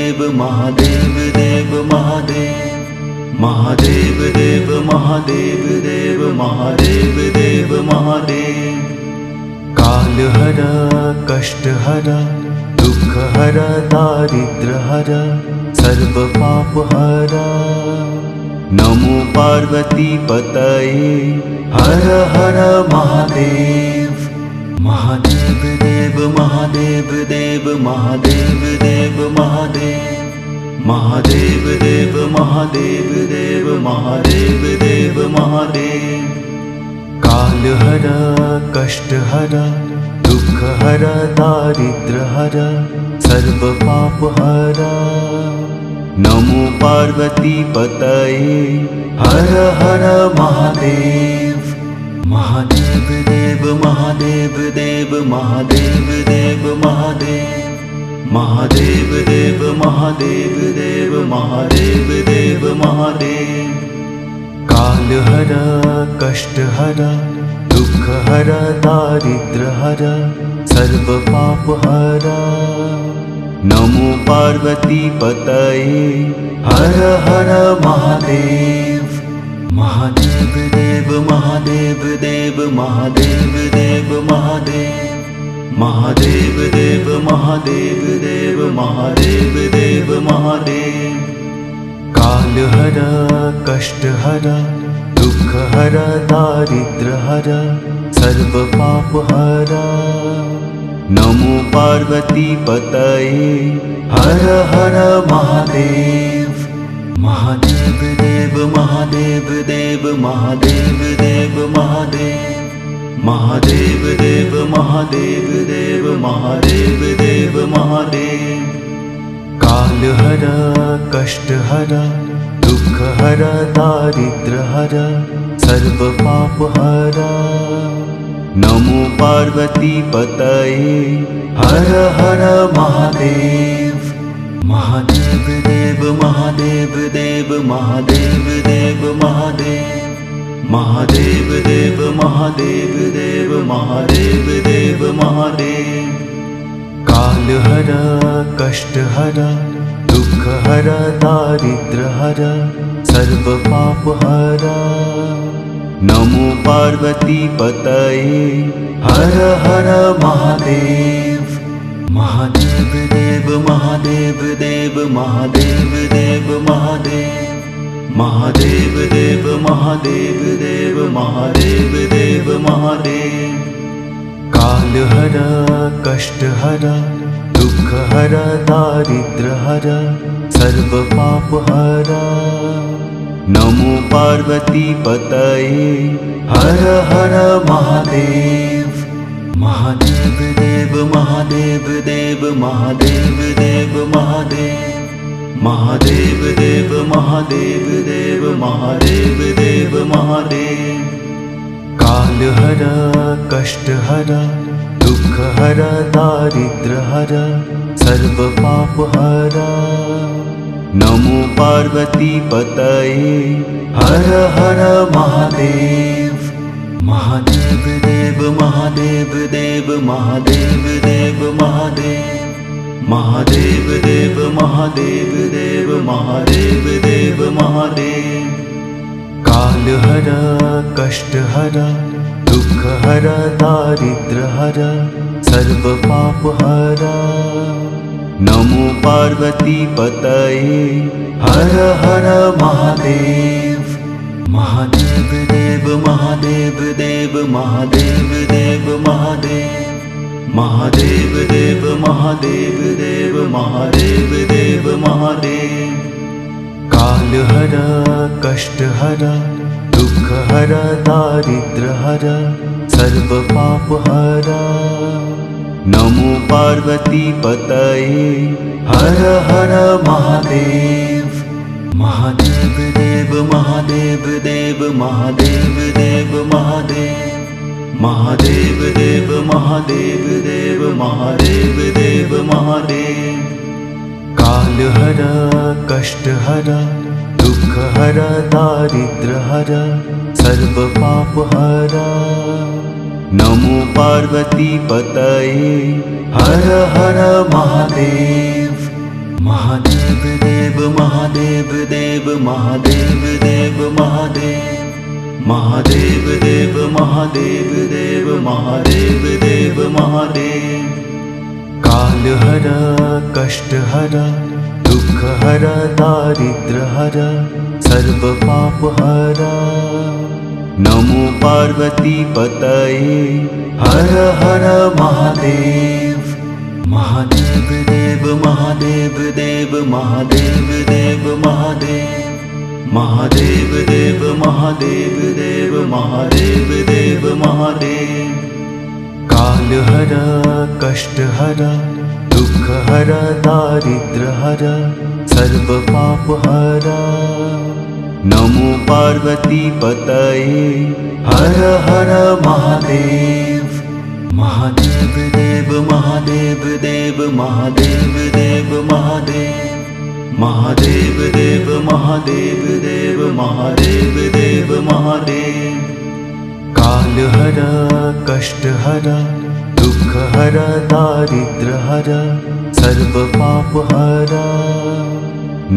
देव महादेव देव महादेव महादेव देव महादेव देव महादेव देव महादेव। काल हर कष्ट हर दुख हर दारिद्र हर सर्व पाप हर। नमो पार्वती पतये हर हर महादेव। महादेव देव महादेव देव महादेव देव महादेव महादेव देव महादेव देव महादेव देव महादेव। काल हर कष्ट हर दुख हर दारिद्र हर सर्व पाप हर। नमो पार्वती पतये हर हर महादेव। महादेव देव महादेव देव महादेव देव महादेव महादेव देव महादेव देव महादेव देव महादेव। काल हर कष्ट हर दुख हर दारिद्र हर सर्व पाप हर। नमो पार्वती पतये हर हर महादेव। महादेव देव महादेव देव महादेव देव महादेव महादेव देव महादेव देव महादेव देव महादेव। काल हर कष्ट हर दुख हर दारिद्र हर सर्व पाप हर। नमो पार्वती पतये हर हर महादेव। महादेव देव महादेव देव महादेव देव महादेव महादेव देव महादेव देव महादेव देव महादेव। काल हर कष्ट हर दुख हर दारिद्र हर सर्व पाप हर। नमो पार्वती पतये हर हर महादेव। महादेव देव महादेव देव महादेव देव महादेव महादेव देव महादेव देव महादेव देव महादेव। काल हर कष्ट हर दुख हर दारिद्र हर सर्व पाप हर। नमो पार्वती पतये हर हर महादेव। महादेव देव महादेव देव महादेव देव महादेव महादेव देव महादेव देव महादेव देव महादेव। काल हर कष्ट हर दुख हर दारिद्र हर सर्व पाप हर। नमो पार्वती पतये हर हर महादेव। महादेव देव महादेव देव महादेव देव महादेव महादेव देव महादेव देव महादेव देव महादेव। काल हर कष्ट हर दुख हर दारिद्र हर सर्व पाप हर। नमो पार्वती पतये हर हर महादेव। महादेव देव महादेव देव महादेव देव महादेव महादेव देव महादेव देव महादेव देव महादेव। काल हर कष्ट हर दुख हर दारिद्र हर सर्व पाप हर। नमो पार्वती पतये हर हर महादेव। महादेव देव महादेव देव महादेव देव महादेव महादेव देव महादेव देव महादेव देव महादेव। काल हर कष्ट हर दुख हर दारिद्र हर सर्व पाप हर। नमो पार्वती पतये हर हर महादेव। महादेव देव महादेव देव महादेव देव महादेव महादेव देव महादेव देव महादेव देव महादेव। काल हर कष्ट हर दुख हर दारिद्र हर सर्व पाप हर। नमो पार्वती पतये हर हर महादेव। महादेव देव महादेव देव महादेव देव महादेव महादेव देव महादेव देव महादेव देव महादेव काल हर कष्ट हर दुख हर दारिद्र हर सर्व पाप हर नमो पार्वती पतये हर हर महादेव महादेव देव महादेव देव महादेव देव महादेव महादेव देव महादेव देव महादेव देव महादेव काल हर कष्ट हर दुख हर दारिद्र हर सर्व पाप हर नमो पार्वती पतये हर हर महादेव महादेव देव महादेव देव महादेव देव महादेव महादेव देव महादेव देव महादेव देव महादेव काल हर कष्ट हर दुख हर दारिद्र हर सर्व पाप हर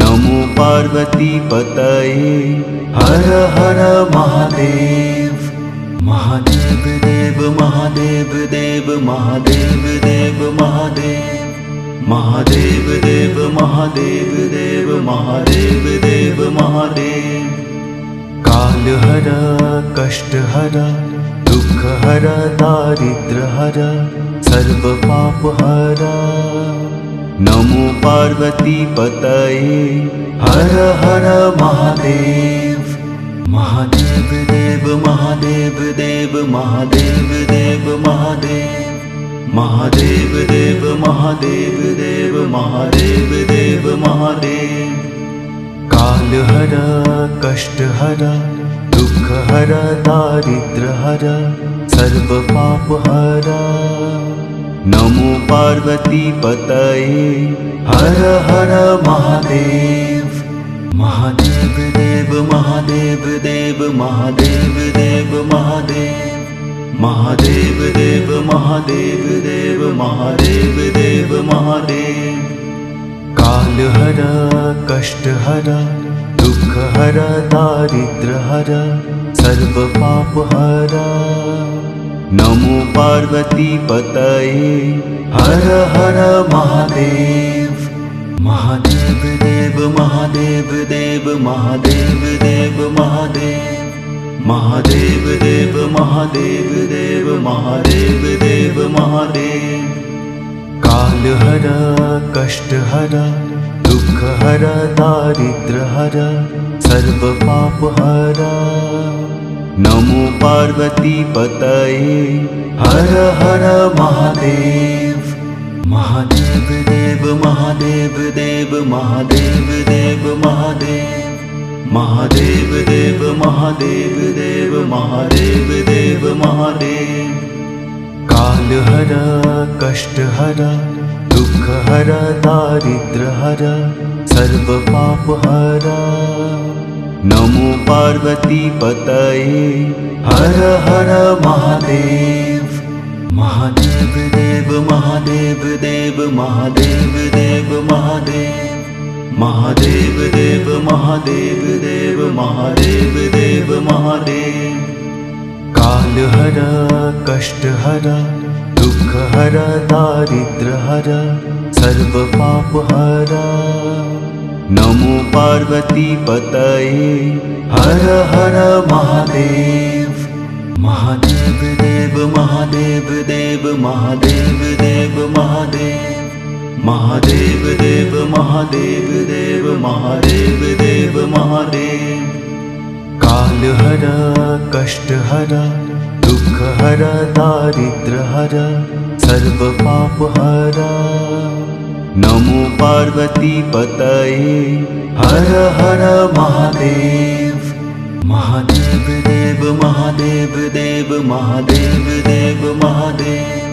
नमो पार्वती पतये हर हर महादेव महादेव देव महादेव देव महादेव देव महादेव महादेव देव महादेव देव महादेव देव महादेव काल हर कष्ट हर दुख हर दारिद्र हर सर्व पाप हर नमो पार्वती पतये हर हर महादेव महादेव देव महादेव देव महादेव देव महादेव महादेव देव महादेव देव महादेव देव महादेव काल हर कष्ट हर दुख हर दारिद्र हर सर्व पाप हर नमो पार्वती पतये हर हर महादेव महादेव देव महादेव देव महादेव देव महादेव महादेव देव महादेव देव महादेव देव महादेव काल हर कष्ट हर दुख हर दारिद्र हर सर्व पाप हर नमो पार्वती पतये हर हर महादेव महादेव देव महादेव देव महादेव देव महादेव महादेव देव महादेव देव महादेव देव महादेव काल हर कष्ट हर दुख हर दारिद्र हर सर्व पाप हर नमो पार्वती पतये हर हर महादेव महादेव देव महादेव देव महादेव देव महादेव महादेव देव महादेव देव महादेव देव महादेव काल हर कष्ट हर दुख हर दारिद्र हर सर्व पाप हर नमो पार्वती पतये हर हर महादेव महादेव देव महादेव देव महादेव देव महादेव महादेव देव महादेव देव महादेव देव महादेव काल हर कष्ट हर दुख हर दारिद्र हर सर्व पाप हर नमो पार्वती पतये हर हर महादेव महादेव देव महादेव देव महादेव देव महादेव महादेव देव महादेव देव महादेव देव महादेव काल हर कष्ट हर दुख हर दारिद्र हर सर्व पाप हर नमो पार्वती पतये हर हर महादेव महादेव देव महादेव देव महादेव देव महादेव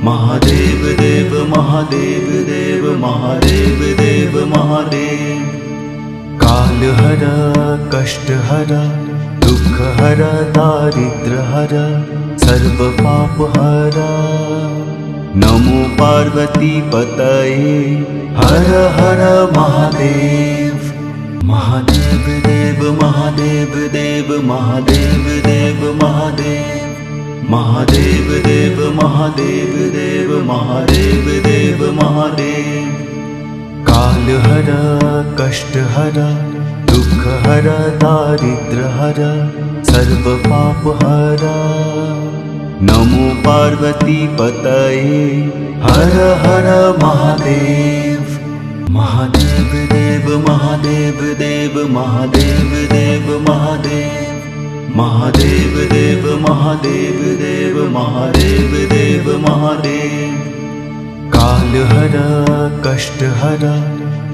महादेव देव महादेव देव महादेव देव महादेव काल हर कष्ट हर दुख हर दारिद्र हर सर्व पाप हर नमो पार्वती पतये हर हर महादेव। महादेव देव महादेव देव महादेव देव महादेव। महादेव देव महादेव देव महादेव देव महादेव। काल हर कष्ट हर दुख हर दारिद्र हर सर्व पाप हर। नमो पार्वती पतये हर हर महादेव। महादेव देव महादेव देव महादेव देव महादेव। महादेव देव महादेव देव महादेव देव महादेव। काल हर कष्ट हर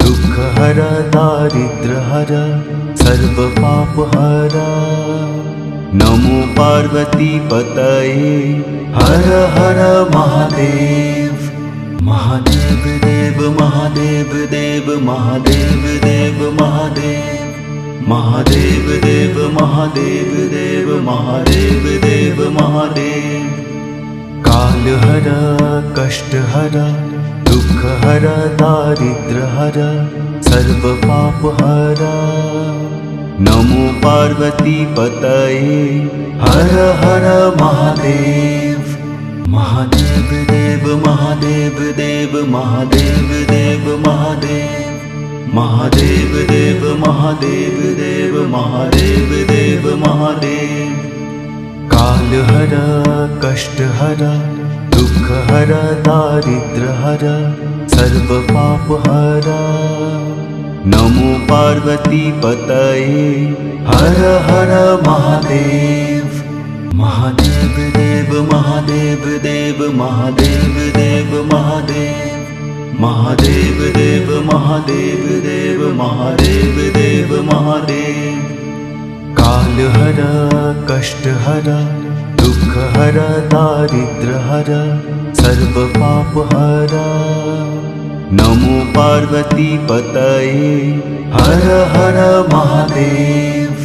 दुख हर दारिद्र हर सर्व पाप हर। नमो पार्वती पतये हर हर महादेव। महादेव देव महादेव देव महादेव देव महादेव। महादेव देव महादेव देव महादेव देव महादेव। काल हर कष्ट हर दुख हर दारिद्र हर सर्व पाप हर। नमो पार्वती पतये हर हर महादेव। महादेव देव महादेव देव महादेव देव महादेव। महादेव देव महादेव देव महादेव देव महादेव। काल हर कष्ट हर दुख हर दारिद्र हर सर्व पाप हर। नमो पार्वती पतये हर हर महादेव। महादेव देव महादेव देव महादेव देव महादेव। महादेव देव महादेव देव महादेव देव महादेव। काल हर कष्ट हर दुख हर दारिद्र हर सर्व पाप हर। नमो पार्वती पतये हर हर महादेव।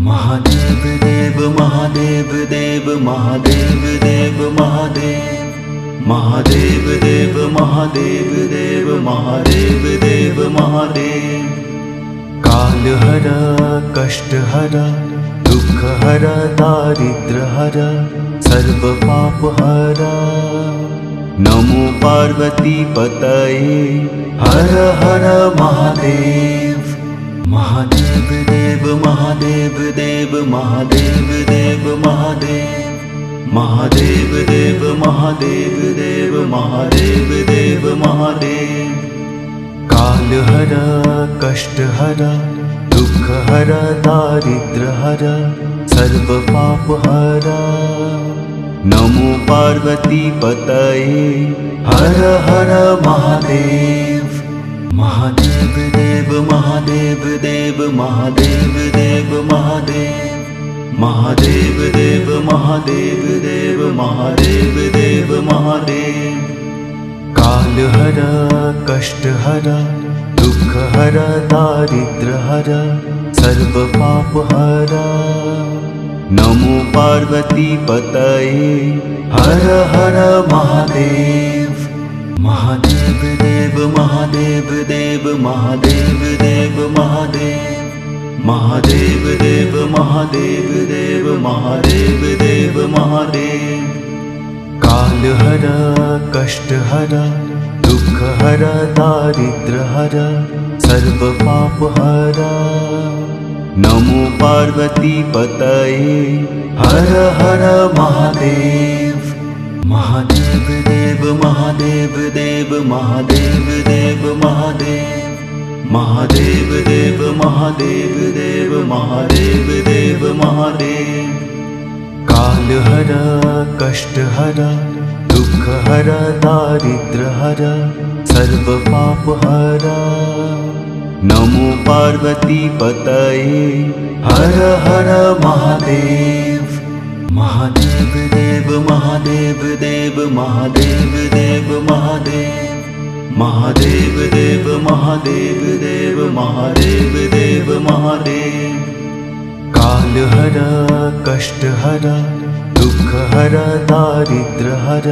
महादेव देव महादेव देव महादेव देव महादेव। महादेव देव महादेव देव महादेव देव महादेव। काल हर कष्ट हर दुख हर दारिद्र हर सर्व पाप हर। नमो पार्वती पतये हर हर महादेव। महादेव देव महादेव देव महादेव देव महादेव। महादेव देव महादेव देव महादेव देव महादेव। काल हर कष्ट हर दुख हर दारिद्र हर सर्व पाप हर। नमो पार्वती पतये हर हर महादेव। महादेव देव महादेव देव महादेव देव महादेव। महादेव देव महादेव देव महादेव देव महादेव। काल हर कष्ट हर दुख हर दारिद्र हर सर्व पाप हर। नमो पार्वती पतये हर हर महादेव। महादेव देव महादेव देव महादेव देव महादेव। महादेव देव महादेव देव महादेव देव महादेव। काल हर कष्ट हर दुख हर दारिद्र हर सर्व पाप हर। नमो पार्वती पतये हर हर महादेव। महादेव देव महादेव देव महादेव देव महादेव। महादेव देव महादेव देव महादेव देव महादेव। काल हर कष्ट हर दुख हर दारिद्र हर सर्व पाप हर। नमो पार्वती पतये हर हर महादेव। महादेव देव महादेव देव महादेव देव महादेव। महादेव देव महादेव देव महादेव देव महादेव। काल हर कष्ट हर दुख हर दारिद्र हर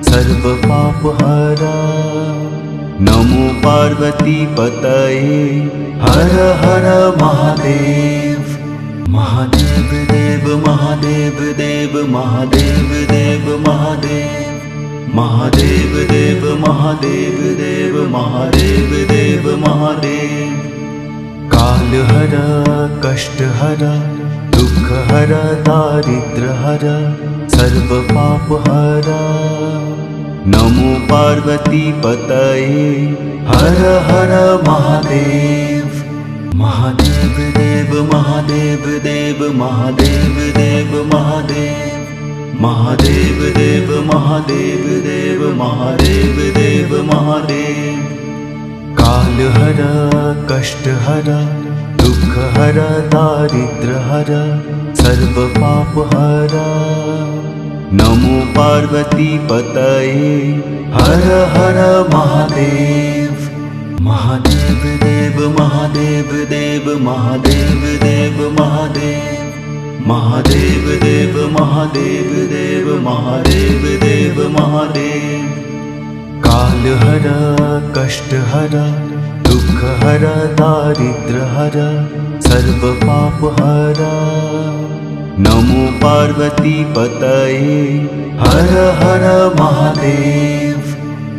सर्व पाप हर। नमो पार्वती पतये हर हर महादेव। महादेव देव महादेव देव महादेव देव महादेव। महादेव देव महादेव देव महादेव देव महादेव। काल हर कष्ट हर दुख हर दारिद्र हर सर्व पाप हर। नमो पार्वती पतये हर हर महादेव। महादेव देव महादेव देव महादेव देव महादेव। महादेव देव महादेव देव महादेव देव महादेव। काल हर कष्ट हर दुख हर दारिद्र हर सर्व पाप हर। नमो पार्वती पतये हर हर महादेव। महादेव देव महादेव देव महादेव देव महादेव। महादेव देव महादेव देव महादेव देव महादेव। काल हर कष्ट हर दुख हर दारिद्र हर सर्व पाप हर। नमो पार्वती पतये हर हर महादेव।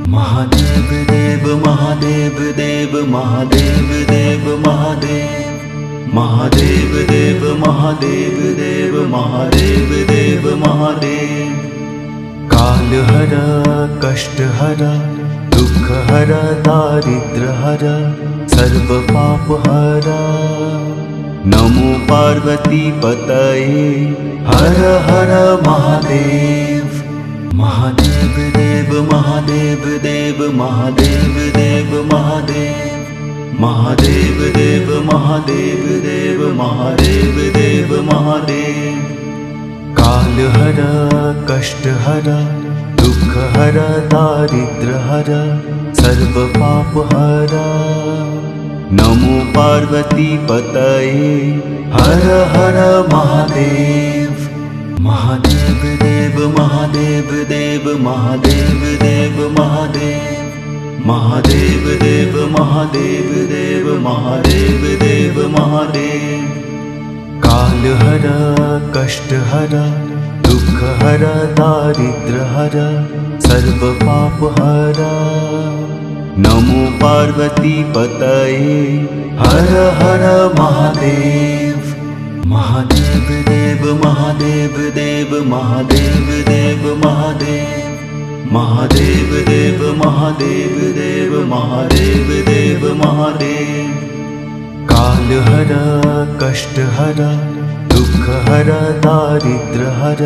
महादेव देव महादेव देव महादेव देव महादेव। महादेव देव महादेव देव महादेव देव महादेव। काल हर कष्ट हर दुख हर दारिद्र हर सर्व पाप हर। नमो पार्वती पतये हर हर महादेव। महादेव देव महादेव देव महादेव देव महादेव। महादेव देव महादेव देव महादेव देव महादेव। काल हर कष्ट हर दुख हर दारिद्र हर सर्व पाप हर। नमो पार्वती पतये हर हर महादेव। महादेव देव महादेव देव महादेव देव महादेव। महादेव देव महादेव देव महादेव देव महादेव। काल हर कष्ट हर दुख हर दारिद्र हर सर्व पाप हर। नमो पार्वती पतये हर हर महादेव। महादेव देव महादेव देव महादेव देव महादेव। महादेव देव महादेव देव महादेव देव महादेव। काल हर कष्ट हर दुख हर दारिद्र हर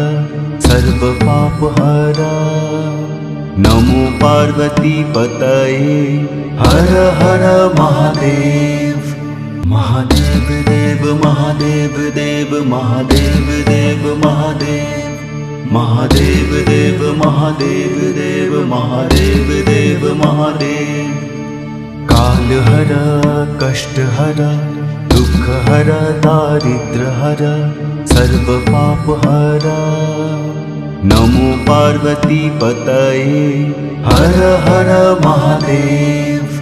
सर्व पाप हर। नमो पार्वती पतये हर हर महादेव। महादेव देव महादेव देव महादेव देव महादेव। महादेव देव महादेव देव महादेव देव महादेव। काल हर कष्ट हर दुख हर दारिद्र हर सर्व पाप हर। नमो पार्वती पतये हर हर महादेव।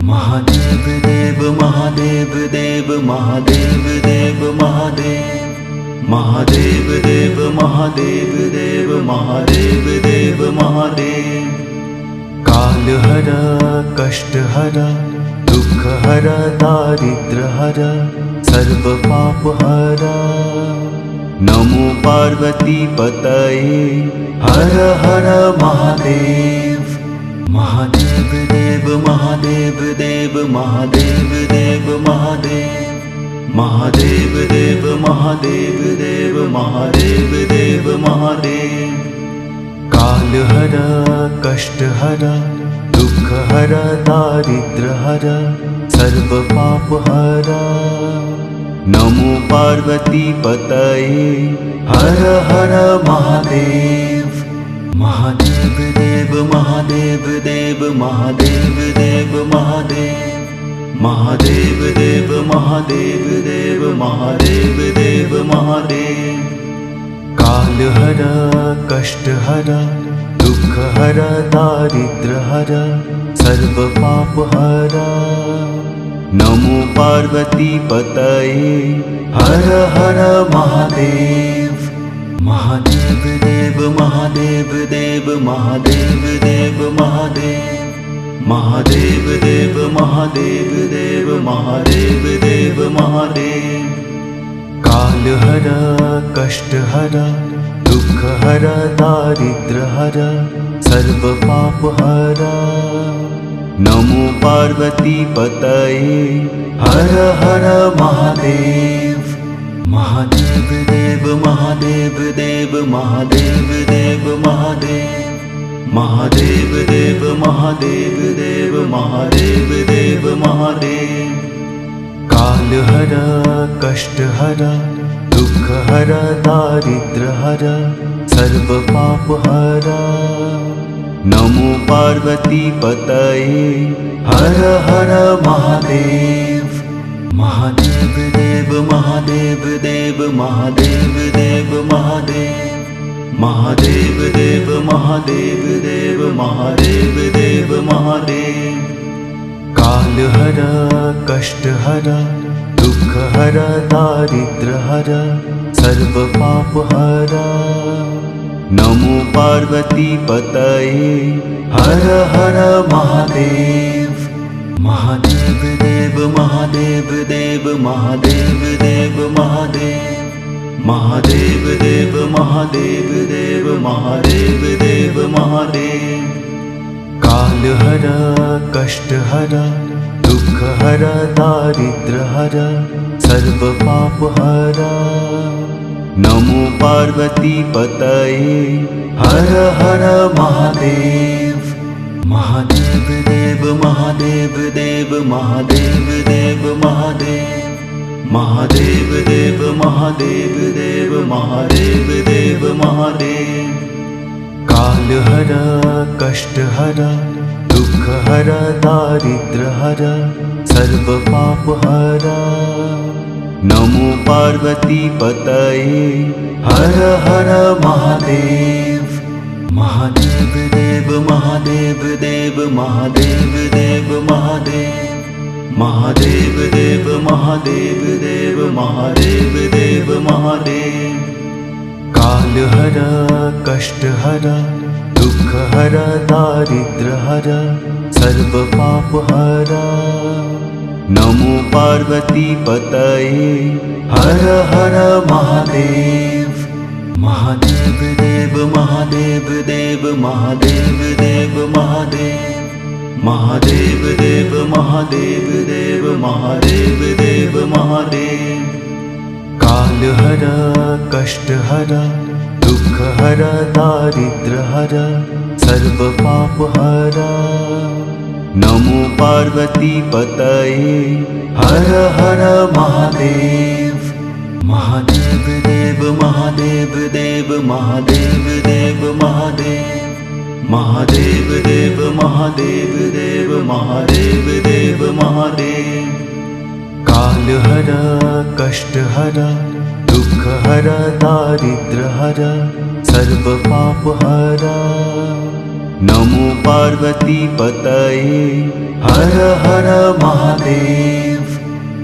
महादेव देव महादेव देव महादेव देव महादेव। महादेव देव महादेव देव महादेव देव महादेव। काल हर कष्ट हर दुख हर दारिद्र हर सर्व पाप हर। नमो पार्वती पतये हर हर महादेव। महादेव देव महादेव देव महादेव देव महादेव। महादेव देव महादेव देव महादेव देव महादेव। काल हर कष्ट हर दुख हर दारिद्र हर सर्व पाप हर। नमो पार्वती पतये हर हर महादेव। महादेव देव महादेव देव महादेव देव महादेव। महादेव देव महादेव देव महादेव देव महादेव। कालहर कष्टहर दुःखहर दारिद्र्यहर सर्वपापहर नमो पार्वती पतये हर हर महादेव। महादेव देव महादेव देव महादेव देव महादेव महादेव देव महादेव देव महादेव देव महादेव। कालहर कष्टहर दुःखहर दारिद्र्यहर सर्वपापहर नमो पार्वती पतये हर हर महादेव। महादेव देव महादेव देव महादेव देव महादेव महादेव देव महादेव देव महादेव देव महादेव। कालहर कष्टहर दुःखहर दारिद्र्यहर सर्वपापहर नमो पार्वती पतये हर हर महादेव। महादेव देव महादेव देव महादेव देव महादेव महादेव देव महादेव देव महादेव देव महादेव। कालहर कष्टहर दुःखहर दारिद्र्यहर सर्वपापहर नमो पार्वती पतये हर हर महादेव। महादेव देव महादेव देव महादेव देव महादेव महादेव देव महादेव देव महादेव देव महादेव। कालहर कष्टहर दुःखहर दारिद्र्यहर सर्वपापहर नमो पार्वती पतये हर हर महादेव। महादेव देव महादेव देव महादेव देव महादेव महादेव देव महादेव देव महादेव देव महादेव। कालहर कष्टहर दुःखहर दारिद्र्यहर सर्वपापहर नमो पार्वती पतये हर हर महादेव। महादेव देव महादेव देव महादेव देव महादेव महादेव देव महादेव देव महादेव देव महादेव। कालहर कष्टहर दुःखहर दारिद्र्यहर सर्वपापहर नमो पार्वती पतये हर हर महादेव। महादेव देव महादेव देव महादेव देव महादेव महादेव देव महादेव देव महादेव देव महादेव। कालहर कष्टहर दुःखहर दारिद्र्यहर सर्वपापहर नमो पार्वती पतये हर हर महादेव। महादेव देव महादेव देव महादेव देव महादेव महादेव देव महादेव देव महादेव देव महादेव। कालहर कष्टहर दुःखहर दारिद्र्यहर सर्वपापहर नमो पार्वती पतये हर हर महादेव।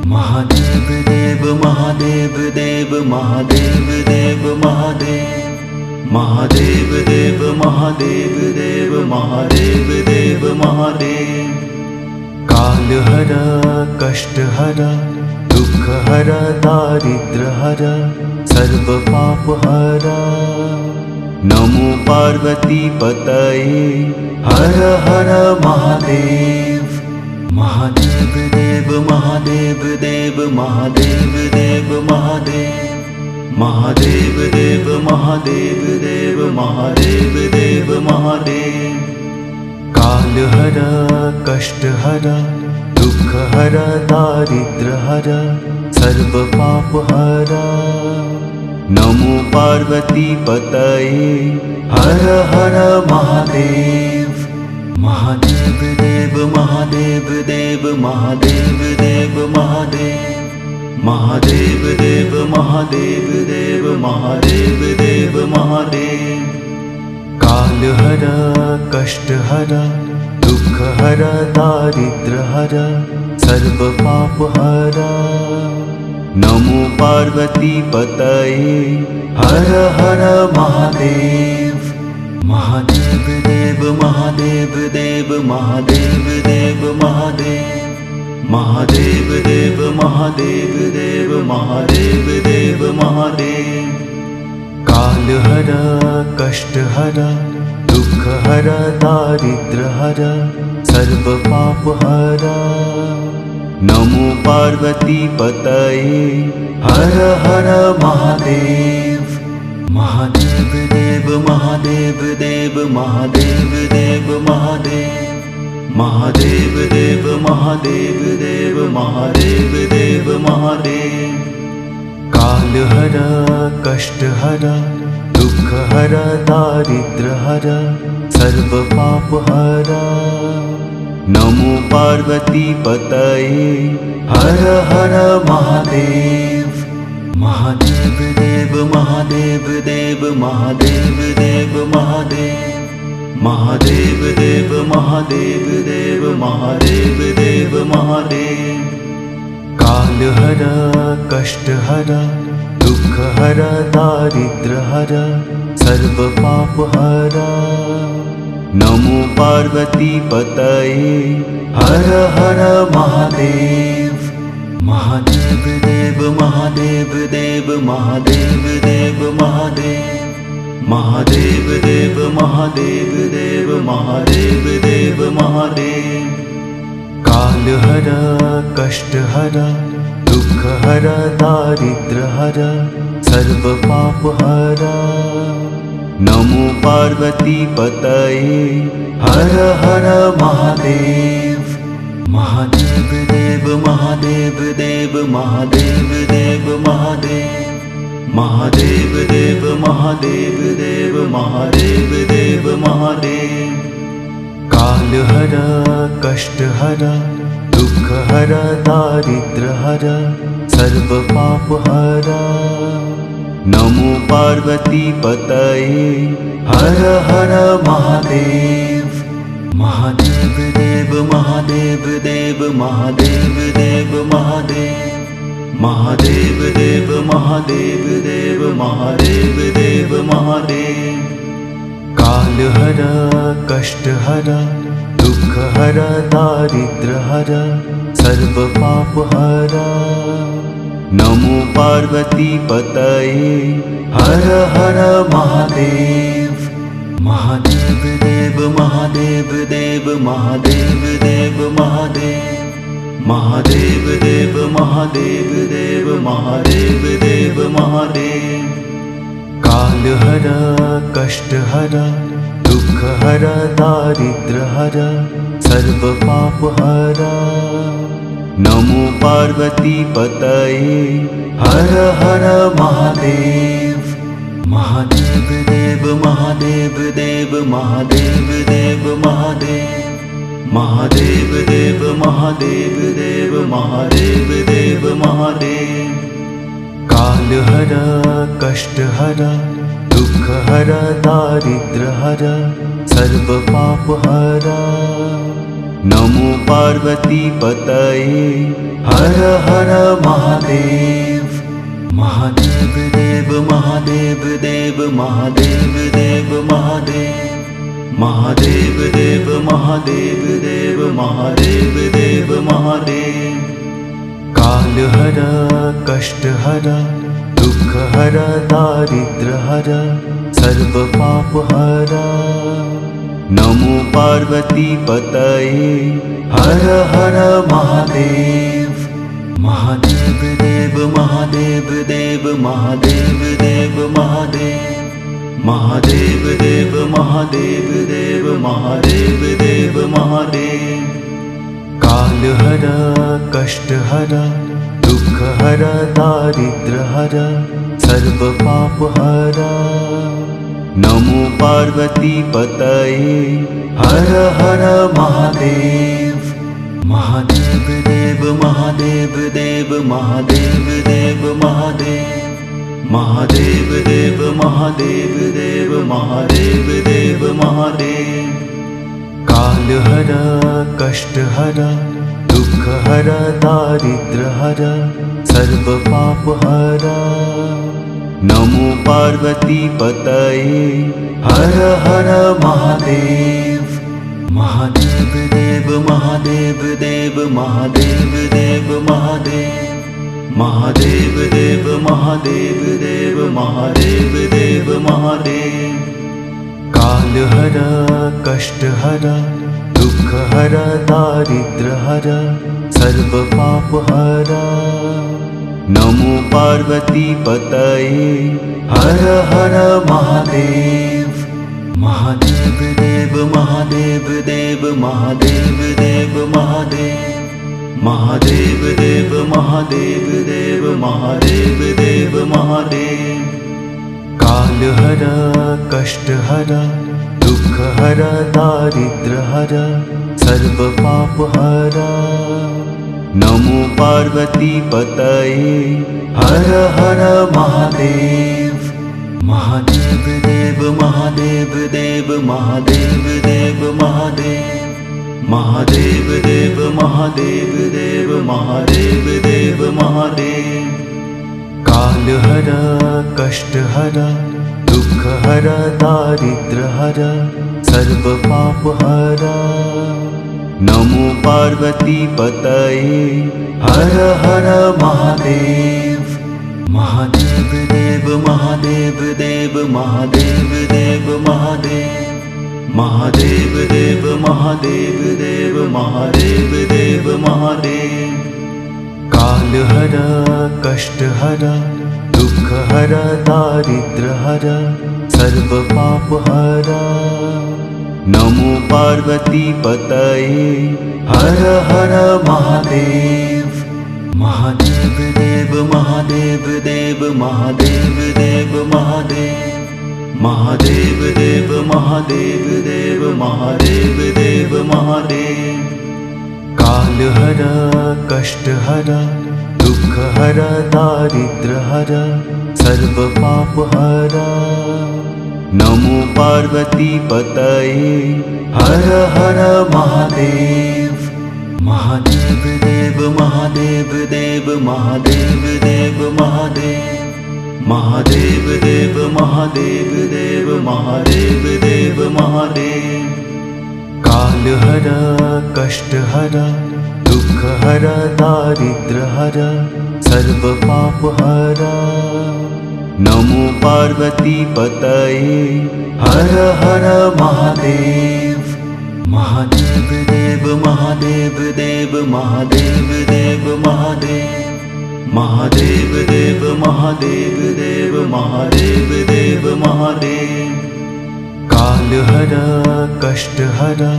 महादेव देव महादेव देव महादेव देव महादेव महादेव देव महादेव देव महादेव देव महादेव। कालहर कष्टहर दुःखहर दारिद्र्यहर सर्वपापहर नमो पार्वती पतये हर हर महादेव। महादेव देव महादेव देव महादेव देव महादेव महादेव देव महादेव देव महादेव देव महादेव। कालहर कष्टहर दुःखहर दारिद्र्यहर सर्वपापहर नमो पार्वती पतये हर हर महादेव। महादेव देव महादेव देव महादेव देव महादेव महादेव देव महादेव देव महादेव देव महादेव। काल हर कष्ट हर दुख हर दारिद्र हर सर्व पाप हर। नमो पार्वती पतये हर हर महादेव। महादेव देव महादेव देव महादेव देव महादेव। महादेव देव महादेव देव महादेव देव महादेव। काल हर कष्ट हर दुख हर दारिद्र हर सर्व पाप हर। नमो पार्वती पतये हर हर महादेव। महादेव देव महादेव देव महादेव देव महादेव। महादेव देव महादेव देव महादेव देव महादेव। काल हर कष्ट हर दुख हर दारिद्र हर सर्व पाप हर। नमो पार्वती पतये हर हर महादेव। महादेव देव महादेव देव महादेव देव महादेव। महादेव देव महादेव देव महादेव देव महादेव। काल हर कष्ट हर दुख हर दारिद्र हर सर्व पाप हर। नमो पार्वती पतये हर हर महादेव। महादेव देव महादेव देव महादेव देव महादेव। महादेव देव महादेव देव महादेव देव महादेव। काल हर कष्ट हर दुख हर दारिद्र हर सर्व पाप हर। नमो पार्वती पतये हर हर महादेव। महादेव देव महादेव देव महादेव देव महादेव। महादेव देव महादेव देव महादेव देव महादेव। काल हर कष्ट हर दुख हर दारिद्र हर सर्व पाप हर। नमो पार्वती पतये हर हर महादेव। महादेव देव महादेव देव महादेव देव महादेव। महादेव देव महादेव देव महादेव देव महादेव। काल हर कष्ट हर दुख हर दारिद्र हर सर्व पाप हर। नमो पार्वती पतये हर हर महादेव। महादेव देव महादेव देव महादेव देव महादेव। महादेव देव महादेव देव महादेव देव महादेव। काल हर कष्ट हर दुख हर दारिद्र हर सर्व पाप हर। नमो पार्वती पतये हर हर महादेव। महादेव देव महादेव देव महादेव देव महादेव। महादेव देव महादेव देव महादेव देव महादेव। काल हर कष्ट हर दुख हर दारिद्र हर सर्व पाप हर। नमो पार्वती पतये हर हर महादेव। महादेव देव महादेव देव महादेव देव महादेव। महादेव देव महादेव देव महादेव देव महादेव। काल हर कष्ट हर दुख हर दारिद्र हर सर्व पाप हर। नमो पार्वती पतये हर हर महादेव। महादेव देव महादेव देव महादेव देव महादेव। महादेव देव महादेव देव महादेव देव महादेव। काल हर कष्ट हर दुख हर दारिद्र हर सर्व पाप हर। नमो पार्वती पतये हर हर महादेव। महादेव देव महादेव देव महादेव देव महादेव महादेव देव महादेव देव महादेव देव महादेव काल हरा कष्ट हरा दुख हरा दारिद्र हरा सर्व पाप हरा नमो पार्वती पतये हर हर महादेव महादेव देव महादेव देव महादेव देव महादेव महादेव देव महादेव देव महादेव देव महादेव काल हरा कष्ट हरा दुख हरा दारिद्र हरा सर्व पाप हरा नमो पार्वती पतये हर हर महादेव महादेव देव महादेव देव महादेव देव महादेव महादेव देव महादेव देव महादेव देव महादेव काल हरा कष्ट हरा दुख हरा दारिद्र हरा सर्व पाप हरा नमो पार्वती पतये हर हर महादेव महादेव देव महादेव देव महादेव देव महादेव महादेव देव महादेव देव महादेव देव महादेव काल हरा कष्ट हरा दुख हरा दारिद्र हरा सर्व पाप हरा नमो पार्वती पतये हर हर महादेव महादेव देव महादेव देव महादेव देव महादेव महादेव देव महादेव देव महादेव देव महादेव काल हरा कष्ट हरा दुख हरा दारिद्र हरा सर्व पाप हरा नमो पार्वती पतये हर हर महादेव महादेव देव महादेव देव महादेव देव महादेव महादेव देव महादेव देव महादेव देव महादेव काल हरा कष्ट हरा दुख हरा दारिद्र हरा सर्व पाप हरा नमो पार्वती पतये हर हर महादेव महादेव देव महादेव देव महादेव देव महादेव महादेव देव महादेव देव महादेव देव महादेव काल हरा कष्ट हरा दुख हरा दारिद्र हरा सर्व पाप हरा नमो पार्वती पतये हर हर महादेव महादेव देव महादेव देव महादेव देव महादेव महादेव देव महादेव देव महादेव देव महादेव काल हरा कष्ट हरा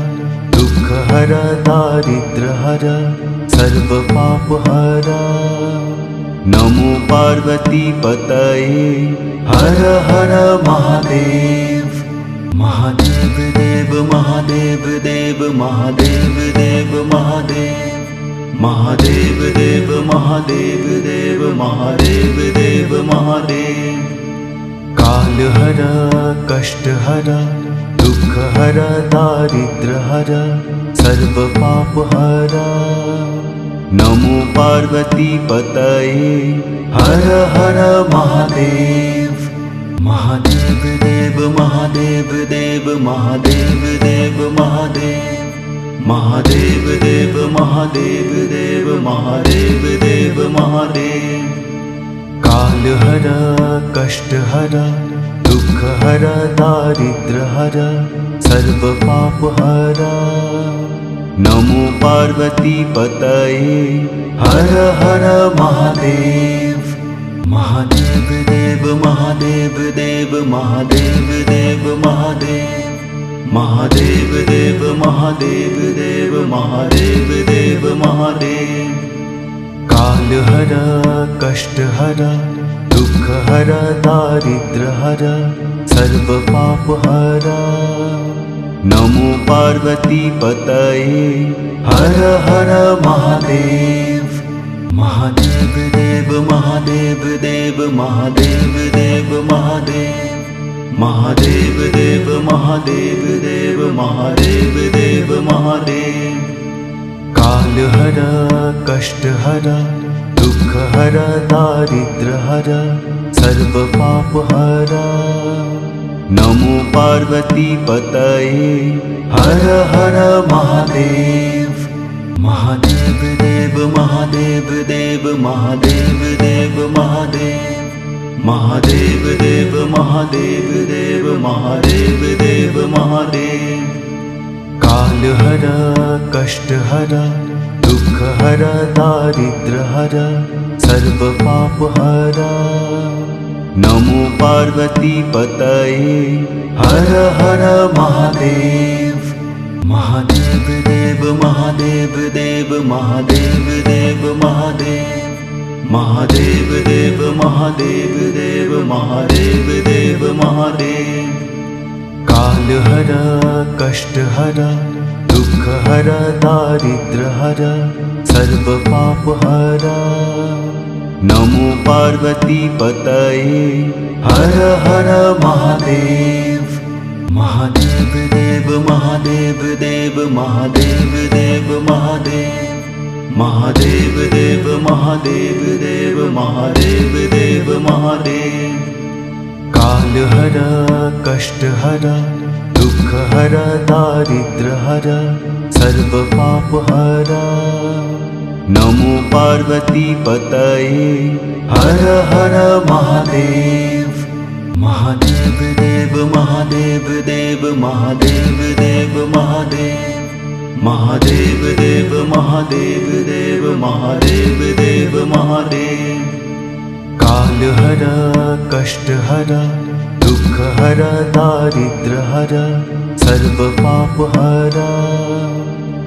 दुख हरा दारिद्र हरा सर्व पाप हरा नमो पार्वती पतये हर हर महादेव महादेव देव महादेव देव महादेव देव महादेव महादेव देव महादेव देव महादेव देव महादेव काल हरा कष्ट हरा दुख हरा दारिद्र हरा सर्व पाप हरा नमो पार्वती पतये हर हर महादेव महादेव देव महादेव देव महादेव देव महादेव महादेव देव महादेव देव महादेव देव महादेव काल हरा कष्ट हरा दुख हरा दारिद्र हरा सर्व पाप हरा नमो पार्वती पतये हर हर महादेव महादेव देव महादेव देव महादेव देव महादेव महादेव देव महादेव देव महादेव देव महादेव काल हरा कष्ट हरा दुख हरा दारिद्र हरा सर्व पाप हरा नमो पार्वती पतये हर हर महादेव। महादेव देव महादेव देव महादेव देव महादेव। महादेव देव महादेव देव महादेव देव महादेव। काल हर कष्ट हर दुख हर दारिद्र हर सर्व पाप हर। नमो पार्वती पतये हर हर महादेव। महादेव देव महादेव देव महादेव देव महादेव। महादेव देव महादेव देव महादेव देव महादेव। काल हर कष्ट हर दुख हर दारिद्र हर सर्व पाप हर। नमो पार्वती पतये हर हर महादेव। महादेव देव महादेव देव महादेव देव महादेव। महादेव देव महादेव देव महादेव देव महादेव। काल हर कष्ट हर दुख हर दारिद्र हर सर्व पाप हर। नमो पार्वती पतये हर हर महादेव। महादेव देव महादेव देव महादेव देव महादेव। महादेव देव महादेव देव महादेव देव महादेव। काल हर कष्ट हर दुख हर दारिद्र हर सर्व पाप हर। नमो पार्वती पतये हर हर महादेव। महादेव देव महादेव देव महादेव देव महादेव। महादेव देव महादेव देव महादेव देव महादेव। काल हर कष्ट हर दुख हर दारिद्र हर सर्व पाप हर।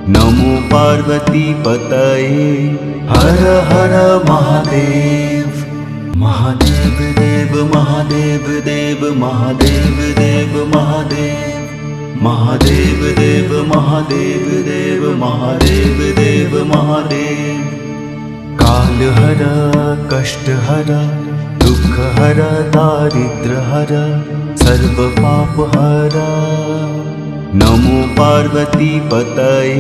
नमो पार्वती पतये हर हर महादेव। महादेव देव महादेव देव महादेव देव महादेव। महादेव देव महादेव देव महादेव देव महादेव। काल हर कष्ट हर दुख हर दारिद्र हर सर्व पाप हर। नमो पार्वती पतये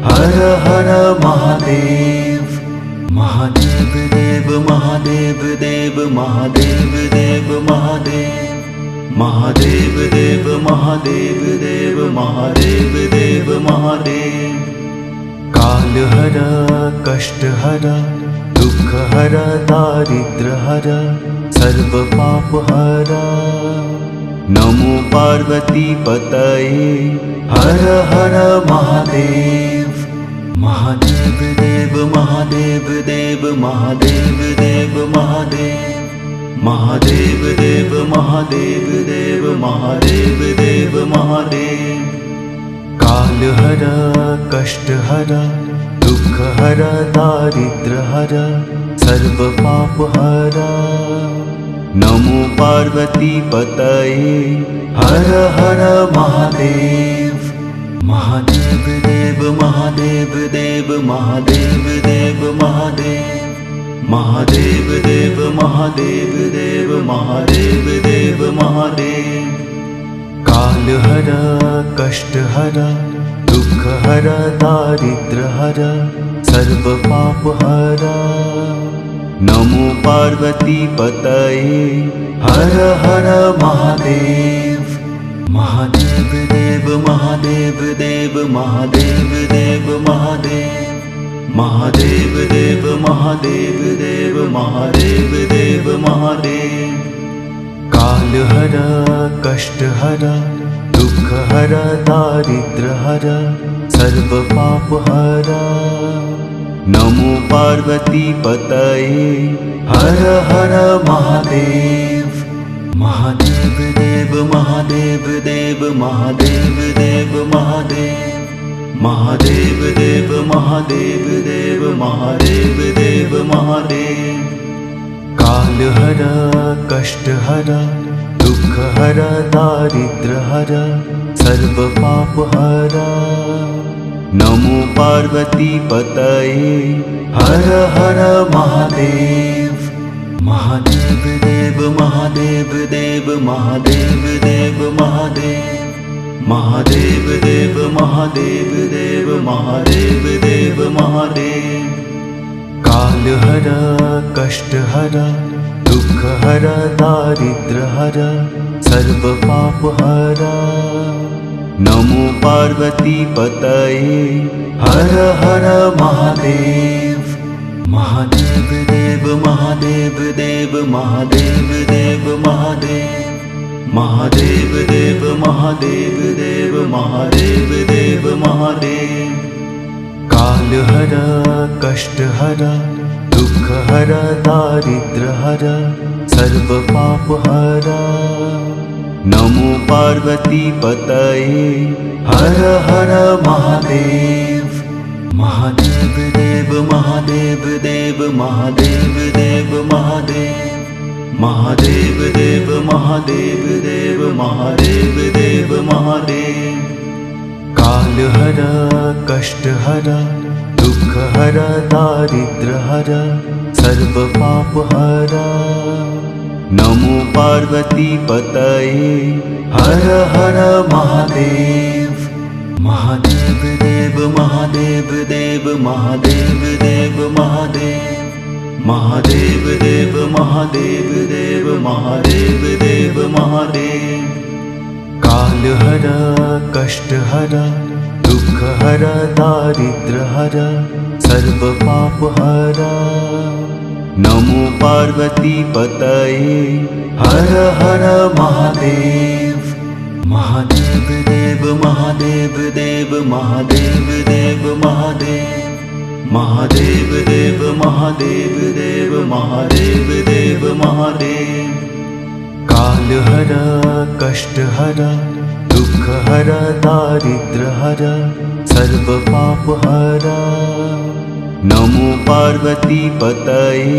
हर हर महादेव। महादेव देव महादेव देव महादेव देव महादेव। महादेव देव महादेव देव महादेव देव महादेव। काल हर कष्ट हर दुख हर दारिद्र हर सर्व पाप हर। नमो पार्वती पतये हर हर महादेव। महादेव देव महादेव देव महादेव देव महादेव। महादेव देव महादेव देव महादेव देव महादेव। काल हर कष्ट हर दुख हर दारिद्र हर सर्व पाप हर। नमो पार्वती पतये हर हर महादेव। महादेव देव महादेव देव महादेव देव महादेव। महादेव देव महादेव देव महादेव देव महादेव। काल हर कष्ट हर दुख हर दारिद्र हर सर्व पाप हर। नमो पार्वती पतये हर हर महादेव। महादेव देव महादेव देव महादेव देव महादेव। महादेव देव महादेव देव महादेव देव महादेव। काल हर कष्ट हर दुख हर दारिद्र हर सर्व पाप हर। नमो पार्वती पतये हर हर महादेव। महादेव देव महादेव देव महादेव देव महादेव। महादेव देव महादेव देव महादेव देव महादेव। काल हर कष्ट हर दुख हर दारिद्र हर सर्व पाप हरा। नमो पार्वती पतये हर हर महादेव। महादेव देव महादेव देव महादेव देव महादेव। महादेव देव महादेव देव महादेव देव महादेव। काल हर कष्ट हर दुख हर दारिद्र हर सर्व पाप हरा। नमो पार्वती पतये हर हर महादेव। महादेव देव महादेव देव महादेव देव महादेव। महादेव देव महादेव देव महादेव देव महादेव। काल हर कष्ट हर दुख हर दारिद्र हर सर्व पाप हरा। नमो पार्वती पतये हर हर महादेव। महादेव देव महादेव देव महादेव देव महादेव। महादेव देव महादेव देव महादेव देव महादेव। काल हर कष्ट हर दुख हर दारिद्र हर सर्व पाप हरा। नमो पार्वती पतये हर हर महादेव। महादेव देव महादेव देव महादेव देव महादेव। महादेव देव महादेव देव महादेव देव महादेव। काल हर कष्ट हर दुख हर दारिद्र हर सर्व पाप हरा। नमो पार्वती पतये हर हर महादेव। महादेव देव महादेव देव महादेव देव महादेव। महादेव देव महादेव देव महादेव देव महादेव। काल हर कष्ट हर दुख हर दारिद्र हर सर्व पाप हरा। नमो पार्वती पतये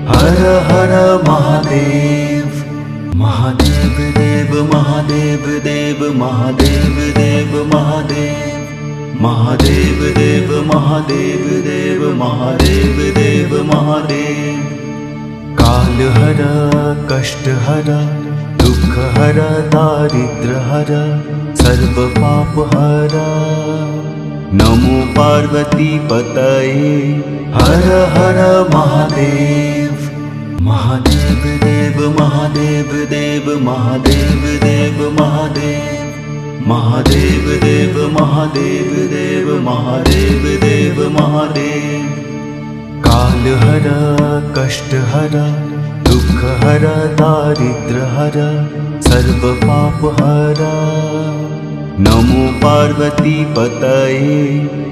हर हर महादेव। महादेव देव महादेव देव महादेव देव महादेव। महादेव देव महादेव देव महादेव देव महादेव। काल हर कष्ट हर दुख हर दारिद्र हर सर्व पाप हरा। नमो पार्वती पतये हर हर महादेव। महादेव देव महादेव देव महादेव देव महादेव। महादेव देव महादेव देव महादेव देव महादेव। काल हर कष्ट हर दुख हर दारिद्र हर सर्व पाप हरा। नमो पार्वती पतये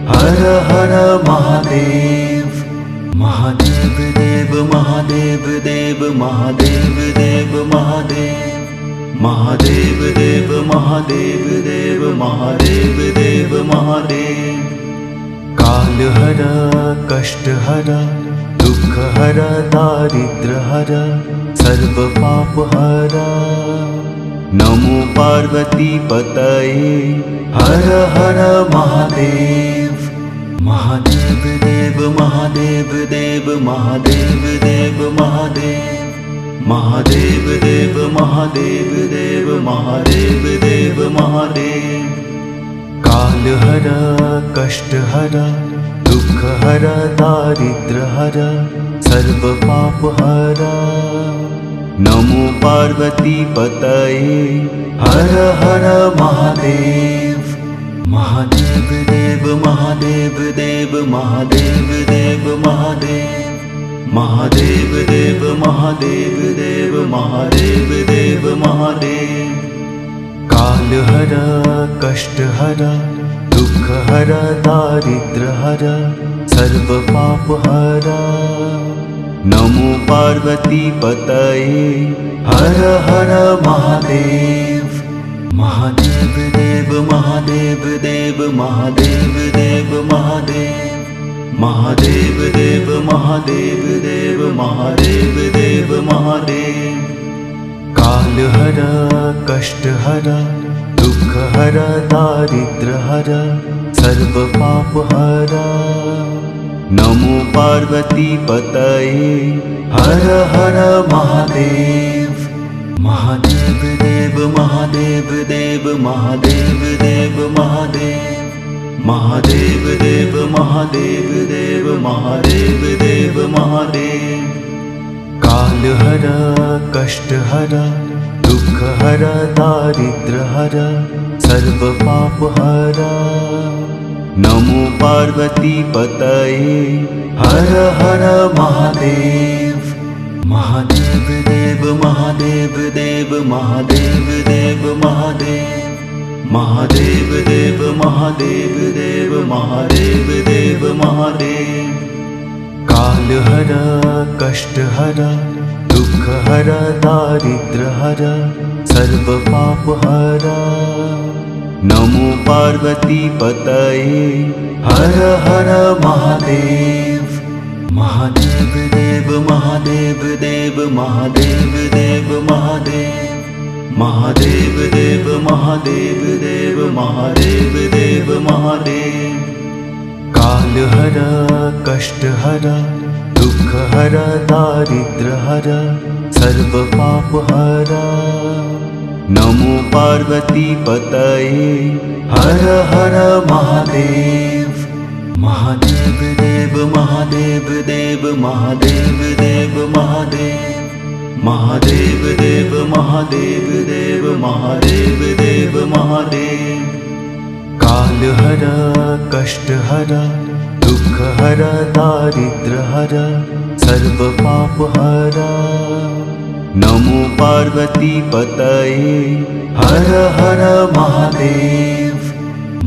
हर हर महादेव। महादेव देव महादेव देव महादेव देव महादेव। महादेव देव महादेव देव महादेव देव महादेव। काल हर कष्ट हर दुख हर दारिद्र हर सर्व पाप हरा। नमो पार्वती पतये हर हर महादेव। महादेव देव महादेव देव महादेव देव महादेव। महादेव देव महादेव देव महादेव देव महादेव। काल हर कष्ट हर दुख हर दारिद्र हर सर्व पाप हरा। नमो पार्वती पतये हर हर महादेव। महादेव देव महादेव देव महादेव देव महादेव। महादेव देव महादेव देव महादेव देव महादेव। काल हर कष्ट हर दुख हर दारिद्र हर सर्व पाप हरा। नमो पार्वती पतये हर हर महादेव। महादेव देव महादेव देव महादेव देव महादेव। महादेव देव महादेव देव महादेव देव महादेव। काल हर कष्ट हर दुःख हर दारिद्र हर सर्व पाप हर नमो पार्वती पतये हर हर महादेव महादेव देव महादेव देव महादेव देव महादेव महादेव देव महादेव देव महादेव देव महादेव काल हर कष्ट हर दुःख हर दारिद्र हर सर्व पाप हर नमो पार्वती पतये हर हर महादेव महादेव देव महादेव देव महादेव देव महादेव महादेव देव महादेव देव महादेव देव महादेव काल हर कष्ट हर दुःख हर दारिद्र हर सर्व पाप हर नमो पार्वती पतये हर हर महादेव महादेव देव महादेव देव महादेव देव महादेव महादेव देव महादेव देव महादेव देव महादेव काल हर कष्ट हर दुःख हर दारिद्र हर सर्व पाप हर नमो पार्वती पतये हर हर महादेव महादेव देव महादेव देव महादेव देव महादेव महादेव देव महादेव देव महादेव देव महादेव काल हर कष्ट हर दुःख हर दारिद्र हर सर्व पाप हर नमो पार्वती पतये हर हर महादेव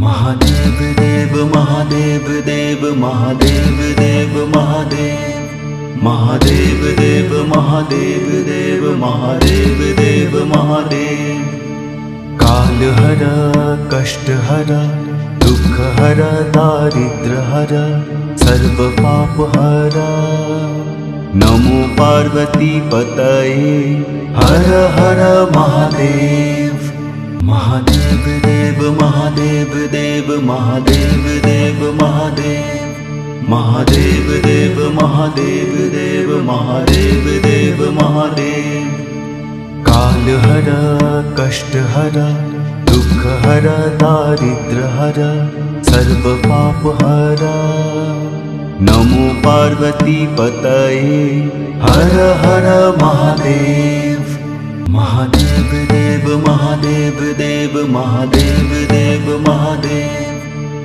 महादेव देव महादेव देव महादेव देव महादेव महादेव देव महादेव देव महादेव देव महादेव काल हर कष्ट हर दुःख हर दारिद्र हर सर्व पाप हर नमो पार्वती पतये हर हर महादेव महादेव देव महादेव देव महादेव देव महादेव महादेव देव महादेव देव महादेव देव महादेव काल हर कष्ट हर दुःख हर दारिद्र हर सर्व पाप हर नमो पार्वती पतये हर हर महादेव महादेव देव महादेव देव महादेव देव महादेव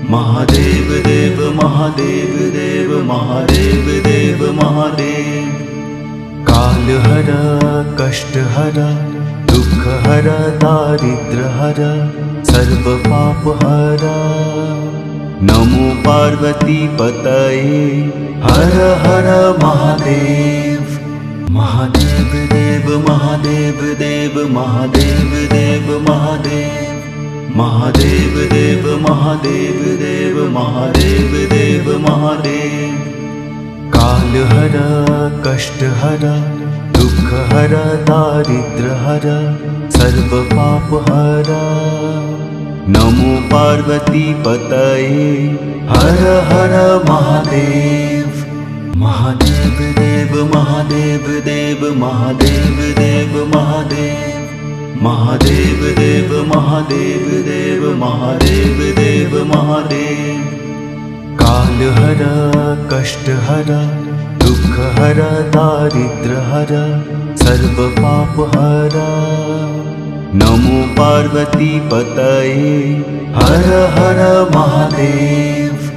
महादेव देव महादेव देव महादेव देव महादेव काल हर कष्ट हर दुःख हर दारिद्र हर सर्व पाप हर नमो पार्वती पतये हर हर महादेव महादेव देव महादेव देव महादेव देव महादेव महादेव देव महादेव देव महादेव देव महादेव काल हर कष्ट हर दुःख हर दारिद्र हर सर्व पाप हर नमो पार्वती पतये हर हर महादेव महादेव देव महादेव देव महादेव देव महादेव महादेव देव महादेव देव महादेव देव महादेव काल हर कष्ट हर दुःख हर दारिद्र हर सर्व पाप हर नमो पार्वती पतये हर हर महादेव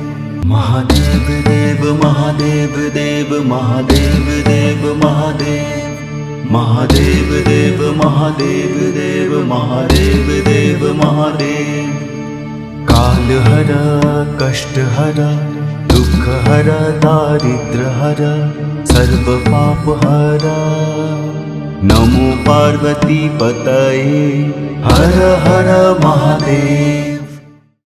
महादेव देव महादेव देव महादेव देव महादेव महादेव देव महादेव देव महादेव देव महादेव काल हर कष्ट हर दुःख हर दारिद्र हर सर्व पाप हर नमो पार्वती पतये हर हर महादेव